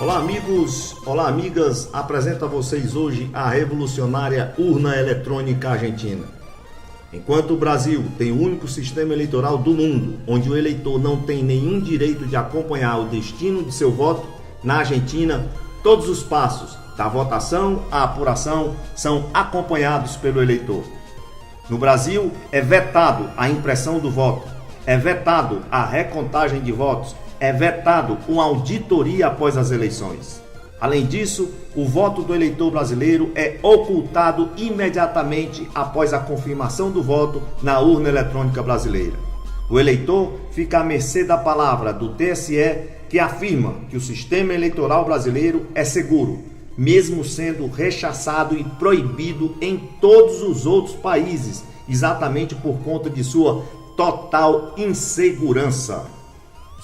Olá amigos, olá amigas, apresento a vocês hoje a revolucionária urna eletrônica argentina. Enquanto o Brasil tem o único sistema eleitoral do mundo onde o eleitor não tem nenhum direito de acompanhar o destino de seu voto, na Argentina todos os passos da votação à apuração são acompanhados pelo eleitor. No Brasil é vetado a impressão do voto, é vetado a recontagem de votos, é vetado uma auditoria após as eleições. Além disso, o voto do eleitor brasileiro é ocultado imediatamente após a confirmação do voto na urna eletrônica brasileira. O eleitor fica à mercê da palavra do TSE, que afirma que o sistema eleitoral brasileiro é seguro, mesmo sendo rechaçado e proibido em todos os outros países, exatamente por conta de sua total insegurança.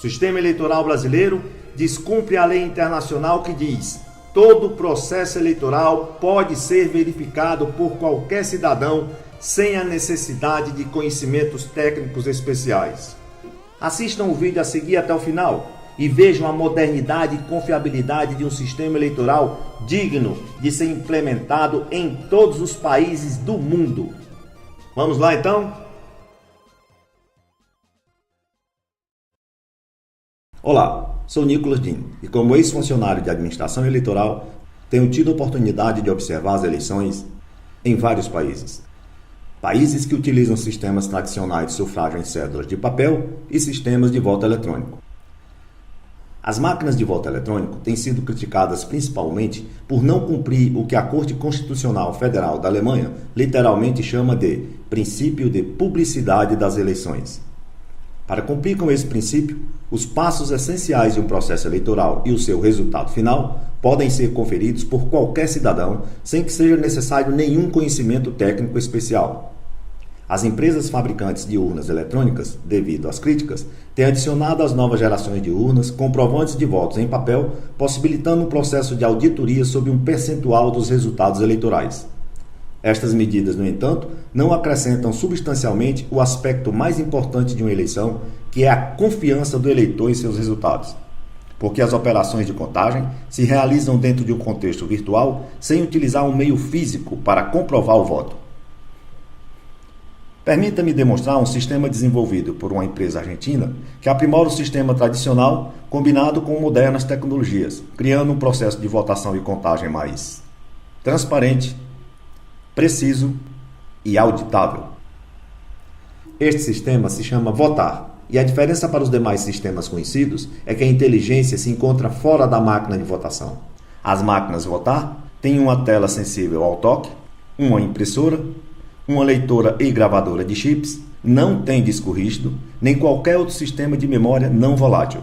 O sistema eleitoral brasileiro descumpre a lei internacional que diz: todo processo eleitoral pode ser verificado por qualquer cidadão sem a necessidade de conhecimentos técnicos especiais. Assistam o vídeo a seguir até o final e vejam a modernidade e confiabilidade de um sistema eleitoral digno de ser implementado em todos os países do mundo. Vamos lá então? Olá, sou Nicolas Dino e como ex-funcionário de administração eleitoral, tenho tido a oportunidade de observar as eleições em vários países. Países que utilizam sistemas tradicionais de sufrágio em cédulas de papel e sistemas de voto eletrônico. As máquinas de voto eletrônico têm sido criticadas principalmente por não cumprir o que a Corte Constitucional Federal da Alemanha literalmente chama de princípio de publicidade das eleições. Para cumprir com esse princípio, os passos essenciais de um processo eleitoral e o seu resultado final podem ser conferidos por qualquer cidadão sem que seja necessário nenhum conhecimento técnico especial. As empresas fabricantes de urnas eletrônicas, devido às críticas, têm adicionado às novas gerações de urnas comprovantes de votos em papel, possibilitando um processo de auditoria sobre um percentual dos resultados eleitorais. Estas medidas, no entanto, não acrescentam substancialmente o aspecto mais importante de uma eleição, que é a confiança do eleitor em seus resultados. Porque as operações de contagem se realizam dentro de um contexto virtual sem utilizar um meio físico para comprovar o voto. Permita-me demonstrar um sistema desenvolvido por uma empresa argentina que aprimora o sistema tradicional combinado com modernas tecnologias, criando um processo de votação e contagem mais transparente, preciso e auditável. Este sistema se chama Votar, e a diferença para os demais sistemas conhecidos é que a inteligência se encontra fora da máquina de votação. As máquinas Votar têm uma tela sensível ao toque, uma impressora, uma leitora e gravadora de chips, não tem disco rígido, nem qualquer outro sistema de memória não volátil.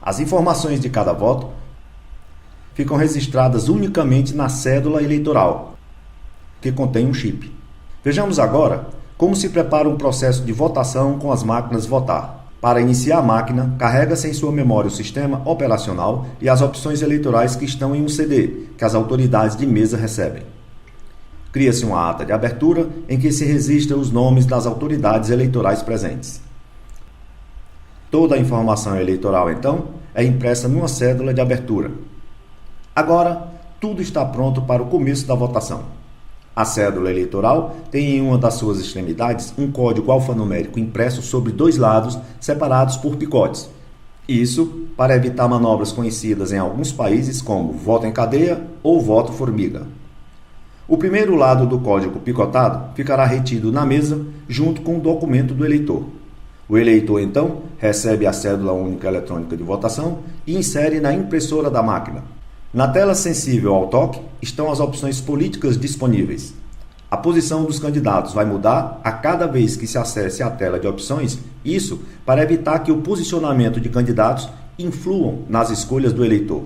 As informações de cada voto ficam registradas unicamente na cédula eleitoral, que contém um chip. Vejamos agora como se prepara um processo de votação com as máquinas Votar. Para iniciar a máquina, carrega-se em sua memória o sistema operacional e as opções eleitorais que estão em um CD, que as autoridades de mesa recebem. Cria-se uma ata de abertura em que se registram os nomes das autoridades eleitorais presentes. Toda a informação eleitoral, então, é impressa numa cédula de abertura. Agora, tudo está pronto para o começo da votação. A cédula eleitoral tem em uma das suas extremidades um código alfanumérico impresso sobre dois lados, separados por picotes. Isso para evitar manobras conhecidas em alguns países como voto em cadeia ou voto formiga. O primeiro lado do código picotado ficará retido na mesa junto com o documento do eleitor. O eleitor, então, recebe a cédula única eletrônica de votação e insere na impressora da máquina. Na tela sensível ao toque estão as opções políticas disponíveis. A posição dos candidatos vai mudar a cada vez que se acesse a tela de opções, isso para evitar que o posicionamento de candidatos influam nas escolhas do eleitor.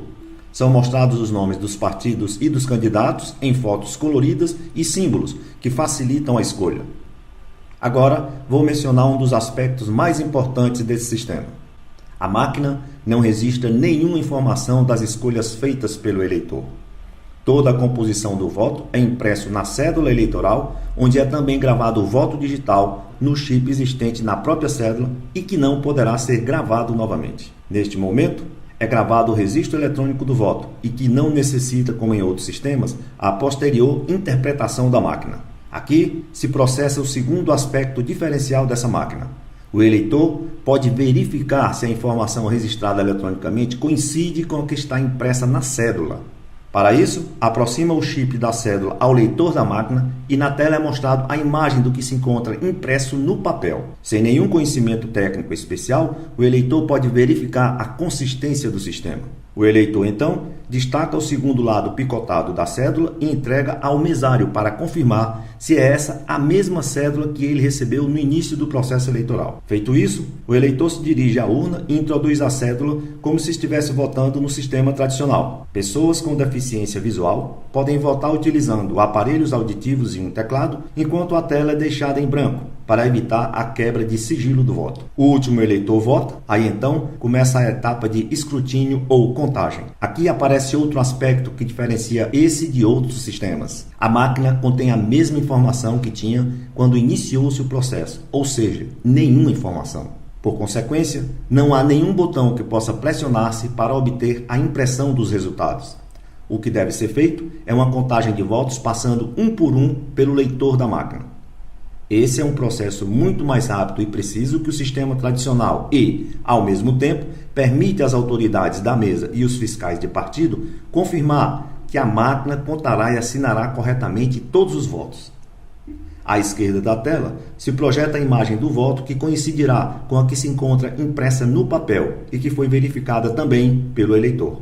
São mostrados os nomes dos partidos e dos candidatos em fotos coloridas e símbolos que facilitam a escolha. Agora vou mencionar um dos aspectos mais importantes desse sistema. A máquina não registra nenhuma informação das escolhas feitas pelo eleitor. Toda a composição do voto é impresso na cédula eleitoral, onde é também gravado o voto digital no chip existente na própria cédula e que não poderá ser gravado novamente. Neste momento, é gravado o registro eletrônico do voto e que não necessita, como em outros sistemas, a posterior interpretação da máquina. Aqui se processa o segundo aspecto diferencial dessa máquina. O eleitor pode verificar se a informação registrada eletronicamente coincide com a que está impressa na cédula. Para isso, aproxima o chip da cédula ao leitor da máquina e na tela é mostrado a imagem do que se encontra impresso no papel. Sem nenhum conhecimento técnico especial, o eleitor pode verificar a consistência do sistema. O eleitor, então, destaca o segundo lado picotado da cédula e entrega ao mesário para confirmar se é essa a mesma cédula que ele recebeu no início do processo eleitoral. Feito isso, o eleitor se dirige à urna e introduz a cédula como se estivesse votando no sistema tradicional. Pessoas com deficiência visual podem votar utilizando aparelhos auditivos e um teclado, enquanto a tela é deixada em branco, para evitar a quebra de sigilo do voto. O último eleitor vota, aí então começa a etapa de escrutínio ou contagem. Aqui aparece outro aspecto que diferencia esse de outros sistemas. A máquina contém a mesma informação que tinha quando iniciou-se o processo, ou seja, nenhuma informação. Por consequência, não há nenhum botão que possa pressionar-se para obter a impressão dos resultados. O que deve ser feito é uma contagem de votos passando um por um pelo leitor da máquina. Esse é um processo muito mais rápido e preciso que o sistema tradicional e, ao mesmo tempo, permite às autoridades da mesa e os fiscais de partido confirmar que a máquina contará e assinará corretamente todos os votos. À esquerda da tela se projeta a imagem do voto que coincidirá com a que se encontra impressa no papel e que foi verificada também pelo eleitor.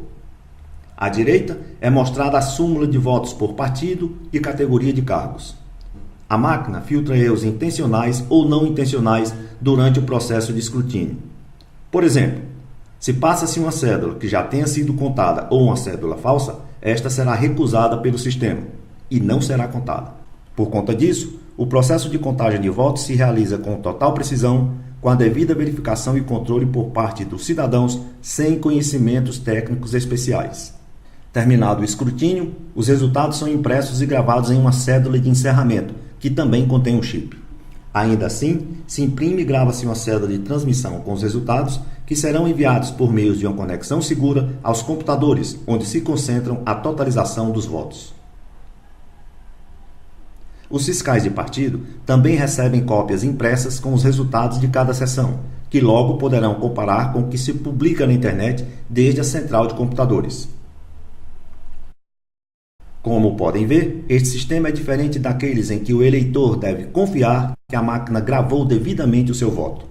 À direita é mostrada a súmula de votos por partido e categoria de cargos. A máquina filtra erros intencionais ou não intencionais durante o processo de escrutínio. Por exemplo, se passa-se uma cédula que já tenha sido contada ou uma cédula falsa, esta será recusada pelo sistema e não será contada. Por conta disso, o processo de contagem de votos se realiza com total precisão, com a devida verificação e controle por parte dos cidadãos sem conhecimentos técnicos especiais. Terminado o escrutínio, os resultados são impressos e gravados em uma cédula de encerramento, que também contém um chip. Ainda assim, se imprime e grava-se uma cédula de transmissão com os resultados, que serão enviados por meio de uma conexão segura aos computadores, onde se concentram a totalização dos votos. Os fiscais de partido também recebem cópias impressas com os resultados de cada sessão, que logo poderão comparar com o que se publica na internet desde a central de computadores. Como podem ver, este sistema é diferente daqueles em que o eleitor deve confiar que a máquina gravou devidamente o seu voto.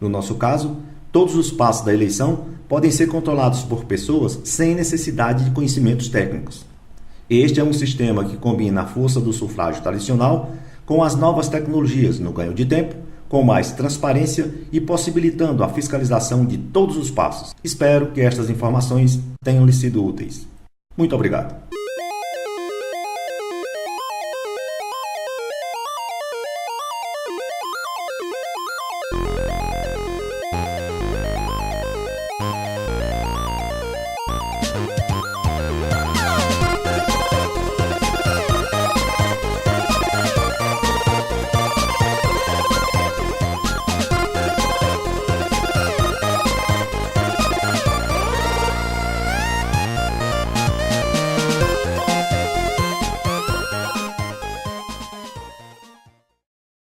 No nosso caso, todos os passos da eleição podem ser controlados por pessoas sem necessidade de conhecimentos técnicos. Este é um sistema que combina a força do sufrágio tradicional com as novas tecnologias no ganho de tempo, com mais transparência e possibilitando a fiscalização de todos os passos. Espero que estas informações tenham lhe sido úteis. Muito obrigado.